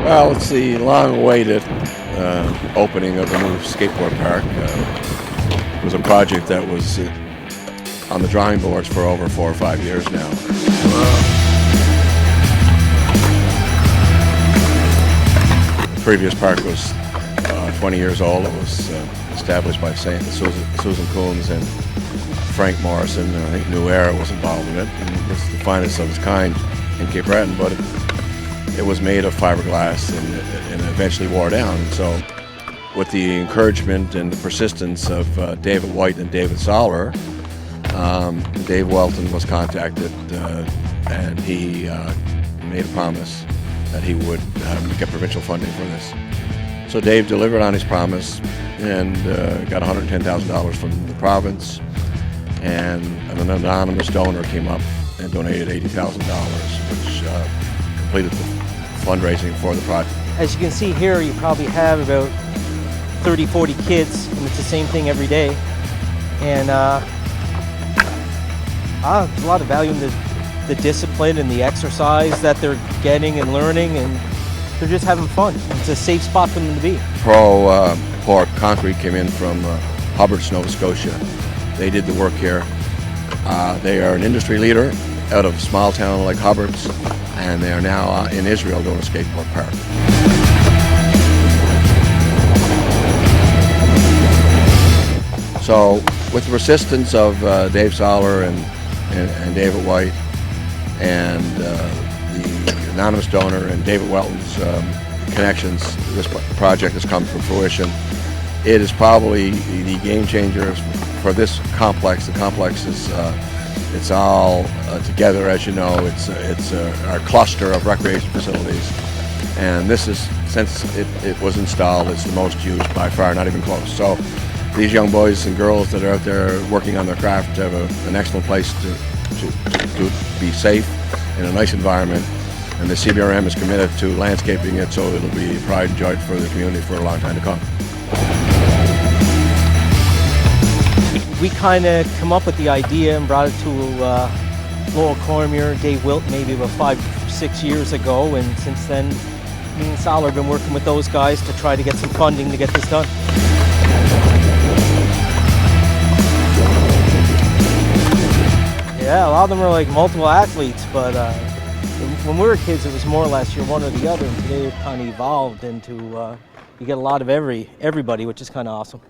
Well, it's the long-awaited opening of the new skateboard park. It was a project that was on the drawing boards for over 4 or 5 years now. The previous park was 20 years old. It was established by Susan Coombs and Frank Morrison. I think New Era was involved in it. And it was the finest of its kind in Cape Breton, but it was made of fiberglass and eventually wore down. And so with the encouragement and the persistence of David White and David Soller, Dave Welton was contacted and he made a promise that he would get provincial funding for this. So Dave delivered on his promise and got $110,000 from the province, and an anonymous donor came up and donated $80,000, which completed the fundraising for the project. As you can see here, you probably have about 30, 40 kids, and it's the same thing every day. And there's a lot of value in the discipline and the exercise that they're getting and learning, and they're just having fun. It's a safe spot for them to be. Pro Pour Concrete came in from Hubbard's, Nova Scotia. They did the work here. They are an industry leader out of a small town like Hubbard's, and they are now in Israel doing a skateboard park. So with the persistence of Dave Soller and David White and the anonymous donor and David Welton's connections, this project has come to fruition. It is probably the game changer for this complex. The complex is it's all together, as you know. It's our cluster of recreation facilities, and this is, since it was installed, it's the most used by far, not even close. So these young boys and girls that are out there working on their craft have an excellent place to be safe in a nice environment, and the CBRM is committed to landscaping it so it'll be a pride and joy for the community for a long time to come. We kind of come up with the idea and brought it to Lowell Cormier, Dave Wilt, maybe about 5-6 years ago, and since then me and Soller have been working with those guys to try to get some funding to get this done. Yeah, a lot of them are like multiple athletes, but when we were kids it was more or less you're one or the other, and today it kind of evolved into you get a lot of everybody, which is kind of awesome.